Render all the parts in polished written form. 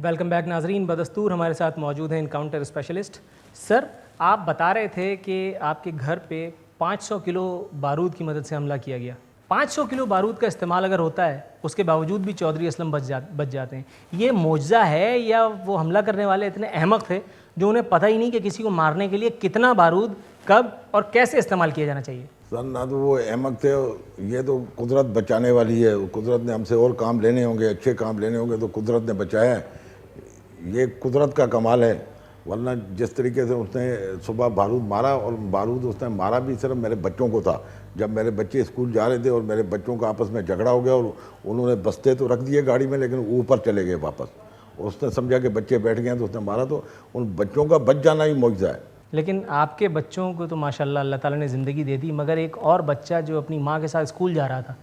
Welcome back ناظرین، بدستور ہمارے ساتھ موجود ہیں انکاؤنٹر اسپیشلسٹ. سر، آپ بتا رہے تھے کہ آپ کے گھر پہ 500 کلو بارود کی مدد سے حملہ کیا گیا. 500 کلو بارود کا استعمال اگر ہوتا ہے اس کے باوجود بھی چودھری اسلم بچ جاتے ہیں، یہ معجزہ ہے یا وہ حملہ کرنے والے اتنے احمق تھے جو انہیں پتہ ہی نہیں کہ کسی کو مارنے کے لیے کتنا بارود کب اور کیسے استعمال کیا جانا چاہیے؟ سر، نہ تو وہ احمق تھے، یہ تو قدرت بچانے والی ہے. قدرت نے ہم سے اور کام لینے ہوں گے، اچھے کام لینے ہوں گے تو قدرت نے بچایا ہے. یہ قدرت کا کمال ہے. ورنہ جس طریقے سے اس نے صبح بارود مارا، اور بارود اس نے مارا بھی صرف میرے بچوں کو تھا. جب میرے بچے اسکول جا رہے تھے اور میرے بچوں کا آپس میں جھگڑا ہو گیا اور انہوں نے بستے تو رکھ دیے گاڑی میں لیکن اوپر چلے گئے واپس. اس نے سمجھا کہ بچے بیٹھ گئے ہیں تو اس نے مارا. تو ان بچوں کا بچ جانا ہی معجزہ ہے. لیکن آپ کے بچوں کو تو ماشاءاللہ اللہ تعالیٰ نے زندگی دے دی، مگر ایک اور بچہ جو اپنی ماں کے ساتھ اسکول جا رہا تھا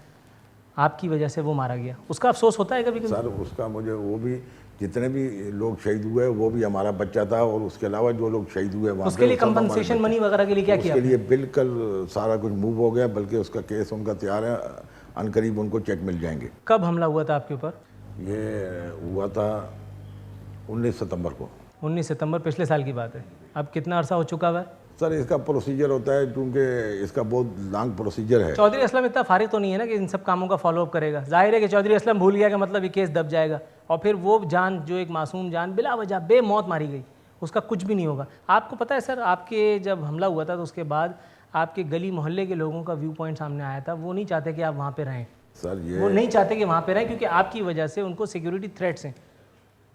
آپ کی وجہ سے وہ مارا گیا، اس کا افسوس ہوتا ہے کبھی کبھی؟ سر، اس کا مجھے وہ بھی جتنے بھی لوگ شہید ہوئے وہ بھی ہمارا بچہ تھا، اور اس کے علاوہ جو لوگ شہید ہوئے وہاں اس کے لیے کمپنسیشن منی وغیرہ کے لیے کیا کیا؟ اس کے لیے بالکل سارا کچھ موو ہو گیا، بلکہ اس کا کیس ان کا تیار ہے. عنقریب ان کو چیک مل جائیں گے. کب حملہ ہوا تھا آپ کے اوپر؟ یہ ہوا تھا 19 ستمبر کو. 19 ستمبر پچھلے سال کی بات ہے. اب کتنا عرصہ ہو چکا ہوا ہے؟ سر، اس کا پروسیجر ہوتا ہے کیونکہ اس کا بہت لانگ پروسیجر ہے. چودھری اسلم اتنا فارغ تو نہیں ہے نا کہ ان سب کاموں کا فالو اپ کرے گا؟ ظاہر ہے کہ چودھری اسلم بھول گیا کہ مطلب یہ کیس دب جائے گا، اور پھر وہ جان جو ایک معصوم جان بلا وجہ بے موت ماری گئی، اس کا کچھ بھی نہیں ہوگا. آپ کو پتہ ہے سر، آپ کے جب حملہ ہوا تھا تو اس کے بعد آپ کے گلی محلے کے لوگوں کا ویو پوائنٹ سامنے آیا تھا. وہ نہیں چاہتے کہ آپ وہاں پہ رہیں. سر، وہ نہیں چاہتے کہ وہاں پہ رہیں کیونکہ آپ کی وجہ سے ان کو سیکیورٹی تھریٹس ہیں.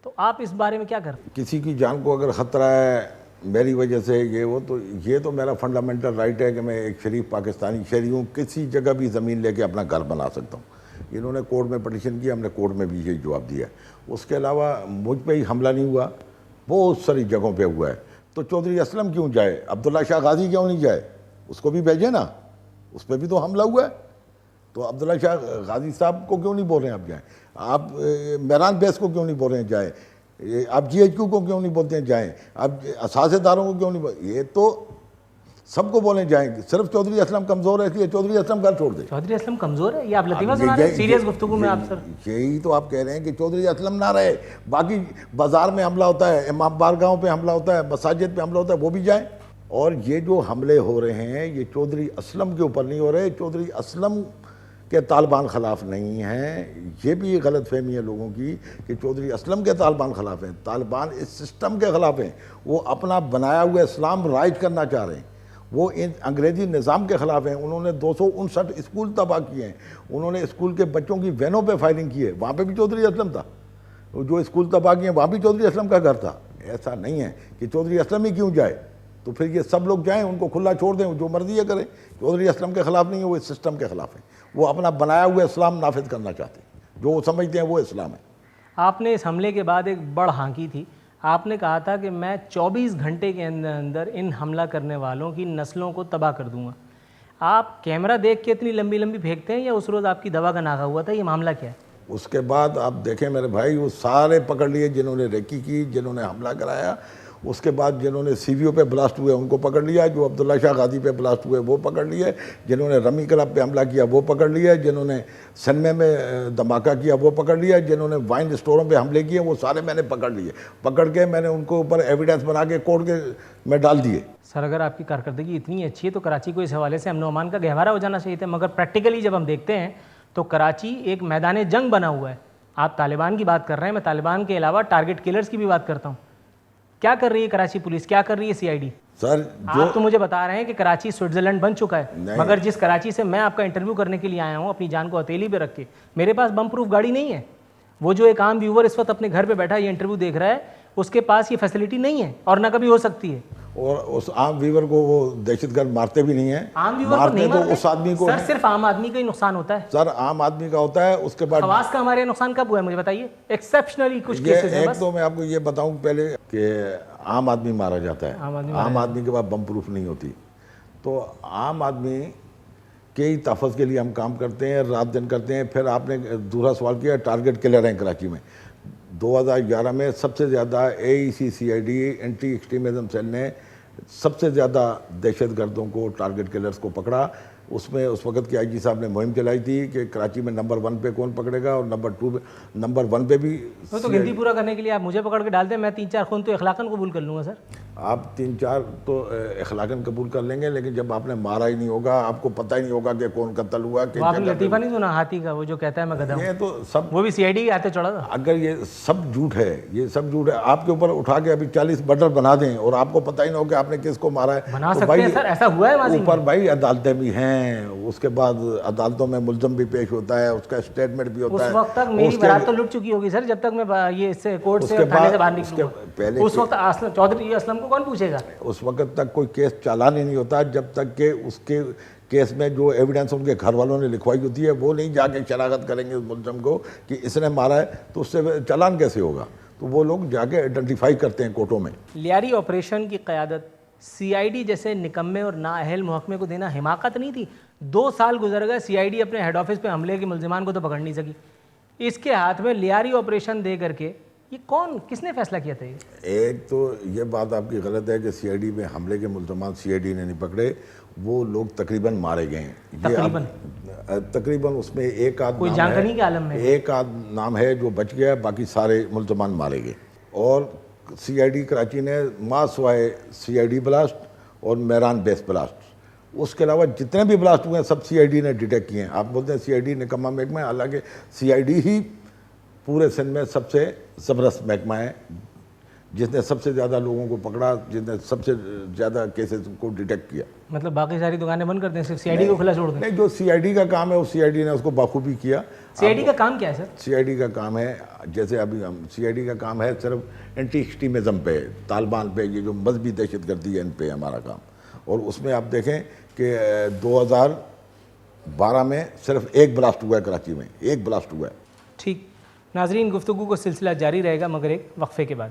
تو آپ اس بارے میں کیا کر؟ کسی کی جان کو اگر خطرہ ہے میری وجہ سے یہ تو میرا فنڈامنٹل رائٹ ہے کہ میں ایک شریف پاکستانی شہری ہوں، کسی جگہ بھی زمین لے کے اپنا گھر بنا سکتا ہوں. انہوں نے کورٹ میں پٹیشن کیا، ہم نے کورٹ میں بھی یہی جواب دیا. اس کے علاوہ مجھ پہ ہی حملہ نہیں ہوا، بہت ساری جگہوں پہ ہوا ہے. تو چودھری اسلم کیوں جائے؟ عبداللہ شاہ غازی کیوں نہیں جائے؟ اس کو بھی بھیجے نا، اس پہ بھی تو حملہ ہوا ہے. تو عبداللہ شاہ غازی صاحب کو کیوں نہیں بول رہے ہیں آپ جائیں؟ آپ مہران بیس کو کیوں نہیں بول رہے ہیں جائیں؟ آپ جی ایچ کیو کو کیوں نہیں بولتے ہیں جائیں؟ آپ اساتذہ کو کیوں نہیں یہ تو سب کو بولیں جائیں. صرف چودھری اسلم کمزور ہے اس لیے چودھری اسلم گھر چھوڑ دیں. چودھری اسلم کمزور ہے؟ یہ آپ لطیفہ سنا رہے ہیں سیریس گفتگو میں آپ؟ سر، یہی تو آپ کہہ رہے ہیں کہ چودھری اسلم نہ رہے، باقی بازار میں حملہ ہوتا ہے، امام بارگاہوں پہ حملہ ہوتا ہے، مساجد پہ حملہ ہوتا ہے، وہ بھی جائیں. اور یہ جو حملے ہو رہے ہیں یہ چودھری اسلم کے اوپر نہیں ہو رہے، چودھری اسلم کہ طالبان خلاف نہیں ہیں. یہ بھی ایک غلط فہمی ہے لوگوں کی کہ چودھری اسلم کے طالبان خلاف ہیں. طالبان اس سسٹم کے خلاف ہیں. وہ اپنا بنایا ہوا اسلام رائج کرنا چاہ رہے ہیں. وہ انگریزی نظام کے خلاف ہیں. انہوں نے 259 اسکول تباہ کیے ہیں. انہوں نے اسکول کے بچوں کی وینوں پہ فائرنگ کی ہے، وہاں پہ بھی چودھری اسلم تھا. جو اسکول تباہ کیے ہیں وہاں بھی چودھری اسلم کا گھر تھا. ایسا نہیں ہے کہ چودھری اسلم ہی کیوں جائے. تو پھر یہ سب لوگ جائیں، ان کو کھلا چھوڑ دیں، جو مرضی ہے کریں. چودھری اسلم کے خلاف نہیں ہے، وہ اس سسٹم کے خلاف ہیں. وہ اپنا بنایا ہوا اسلام نافذ کرنا چاہتے ہیں، جو وہ سمجھتے ہیں وہ اسلام ہے. آپ نے اس حملے کے بعد ایک بڑ ہانکی تھی. آپ نے کہا تھا کہ میں 24 گھنٹے کے اندر اندر ان حملہ کرنے والوں کی نسلوں کو تباہ کر دوں گا. آپ کیمرہ دیکھ کے اتنی لمبی لمبی پھینکتے ہیں یا اس روز آپ کی دوا کا ناغہ ہوا تھا؟ یہ معاملہ کیا ہے؟ اس کے بعد آپ دیکھیں میرے بھائی، وہ سارے پکڑ لیے جنہوں نے ریکی کی، جنہوں نے حملہ کرایا. اس کے بعد جنہوں نے سی وی او پہ بلاسٹ ہوئے ان کو پکڑ لیا، جو عبداللہ شاہ غازی پہ بلاسٹ ہوئے وہ پکڑ لیے، جنہوں نے رمی کلب پہ حملہ کیا وہ پکڑ لیا، جنہوں نے سنمے میں دھماکہ کیا وہ پکڑ لیا، جنہوں نے وائن اسٹوروں پہ حملے کیے وہ سارے میں نے پکڑ لیے. پکڑ کے میں نے ان کو اوپر ایویڈنس بنا کے کورٹ کے میں ڈال دیے. سر، اگر آپ کی کارکردگی اتنی اچھی ہے تو کراچی کو اس حوالے سے امن و امان کا گہوارہ ہو جانا چاہیے تھا. مگر پریکٹیکلی جب ہم دیکھتے ہیں تو کراچی ایک میدان جنگ بنا ہوا ہے. آپ طالبان کی بات کر رہے ہیں، میں طالبان کے علاوہ ٹارگٹ کلرز کی بھی بات کرتا ہوں. کیا کر رہی ہے کراچی پولیس؟ کیا کر رہی ہے سی آئی ڈی؟ سر، آپ تو مجھے بتا رہے ہیں کہ کراچی سوئٹزرلینڈ بن چکا ہے، مگر جس کراچی سے میں آپ کا انٹرویو کرنے کے لیے آیا ہوں اپنی جان کو ہتھیلی پہ رکھ کے، میرے پاس بم پروف گاڑی نہیں ہے. وہ جو ایک عام ویور اس وقت اپنے گھر پہ بیٹھا یہ انٹرویو دیکھ رہا ہے، اس کے پاس یہ فیسلٹی نہیں ہے اور نہ کبھی ہو سکتی ہے. اور اس عام ویور کو وہ دہشت گرد مارتے بھی نہیں ہیں. عام ویور کو نہیں مارتے تو اس آدمی کو. سر، صرف عام آدمی کا ہی نقصان ہوتا ہے. سر، عام آدمی کا ہوتا ہے. اس کے بعد خواص کا ہمارے نقصان کب ہوا ہے مجھے بتائیے؟ ایکسیپشنلی کچھ کیسز ہیں. ایک تو میں آپ کو یہ بتاؤں پہلے کہ عام آدمی مارا جاتا ہے. عام آدمی کے پاس بم پروف نہیں ہوتی. تو عام آدمی کے ہی تحفظ کے لیے ہم کام کرتے ہیں، رات دن کرتے ہیں. پھر آپ نے دوسرا سوال کیا ٹارگٹ کلر ہیں کراچی میں. 2011 میں سب سے زیادہ A E C C I D anti extremism cell نے سب سے زیادہ دہشت گردوں کو ٹارگٹ کلرز کو پکڑا. اس میں اس وقت کے آئی جی صاحب نے مہم چلائی تھی کہ کراچی میں نمبر 1 پہ کون پکڑے گا اور نمبر 1 پہ بھی تو گنتی پورا کرنے کے لیے آپ مجھے پکڑ کے ڈال دیں, میں 3-4 خون تو اخلاقاً قبول کر لوں گا سر. آپ 3-4 تو اخلاقاً قبول کر لیں گے, لیکن جب آپ نے مارا ہی نہیں ہوگا, آپ کو پتہ ہی نہیں ہوگا کہ کون قتل ہوا کہ آپ نے لطیفہ نہیں سنا ہاتھی کا, وہ جو کہتا ہے میں گدھا ہوں, یہ تو سب, وہ بھی سی آئی ڈی کے ہاتھے چڑھا تھا. اگر یہ سب جھوٹ ہے, یہ سب جھوٹ ہے, آپ کے اوپر اٹھا کے ابھی 40 مرڈر بنا دیں اور آپ کو پتہ ہی نہ ہو کہ آپ نے کس کو مارا ہے, بنا سکتے ہیں سر, ایسا ہوا ہے ماضی میں. اوپر بھائی عدالتیں بھی ہیں, اس کے بعد عدالتوں میں ملزم بھی پیش ہوتا ہے, اس کا اسٹیٹمنٹ بھی ہوتا ہے. اس وقت تک میری برات تو لٹ چکی ہوگی سر, جب تک میں یہ اس سے کورٹ سے تھانے سے باہر نکلوں گا. اس وقت چودھری اسلم کو کون پوچھے گا؟ اس وقت تک کوئی کیس چالان ہی نہیں ہوتا جب تک کہ اس کے کیس میں جو ایویڈنس ان کے گھر والوں نے لکھوائی ہوتی ہے وہ نہیں جا کے شناخت کریں گے اس ملزم کو کہ اس نے مارا ہے, تو اس سے چالان کیسے ہوگا؟ تو وہ لوگ جا کے آئیڈینٹیفائی کرتے ہیں کورٹوں میں. لیاری آپریشن کی قیادت سی آئی ڈی جیسے نکمے اور نااہل محکمے کو دینا حماقت نہیں تھی؟ 2 سال گزر گئے, سی آئی ڈی اپنے ہیڈ آفس پہ حملے کے ملزمان کو تو پکڑ نہیں سکی. اس کے ہاتھ میں لیاری آپریشن دے کر کے یہ کس نے فیصلہ کیا تھا؟ ایک تو یہ بات آپ کی غلط ہے کہ سی آئی ڈی میں حملے کے ملزمان سی آئی ڈی نے نہیں پکڑے, وہ لوگ تقریباً مارے گئے ہیں. تقریباً اس میں ایک آدھ کوئی جانکنی کے عالم میں ایک آدھ نام ہے جو بچ گیا, باقی سارے ملزمان مارے گئے. اور سی آئی ڈی کراچی نے سوائے سی آئی ڈی بلاسٹ اور میران بیس بلاسٹ, اس کے علاوہ جتنے بھی بلاسٹ ہوئے ہیں سب سی آئی ڈی نے ڈیٹیکٹ کیے ہیں. آپ بولتے ہیں سی آئی ڈی نکمہ محکمہ ہے, حالانکہ سی آئی ڈی ہی پورے سندھ میں سب سے زبردست محکمہ ہے, جس نے سب سے زیادہ لوگوں کو پکڑا, جس نے سب سے زیادہ کیسز کو ڈیٹیکٹ کیا. مطلب باقی ساری دکانیں بند کر دیں, صرف سی آئی ڈی کو کھلا چھوڑ دیں؟ نہیں, جو سی آئی ڈی کا کام ہے وہ سی آئی ڈی نے اس کو بخوبی کیا. سی آئی ڈی کا کام کیا ہے سر؟ سی آئی ڈی کا کام ہے, جیسے ابھی سی آئی ڈی کا کام ہے صرف اینٹی ایکسٹریمزم پہ, طالبان پہ, یہ جو مذہبی دہشت گردی ہے ان پہ ہمارا کام. اور اس میں آپ دیکھیں کہ 2012 میں صرف 1 بلاسٹ ہوا ہے کراچی میں, 1 بلاسٹ ہوا ہے. ٹھیک ناظرین, گفتگو کو سلسلہ جاری رہے گا مگر ایک وقفے کے بعد.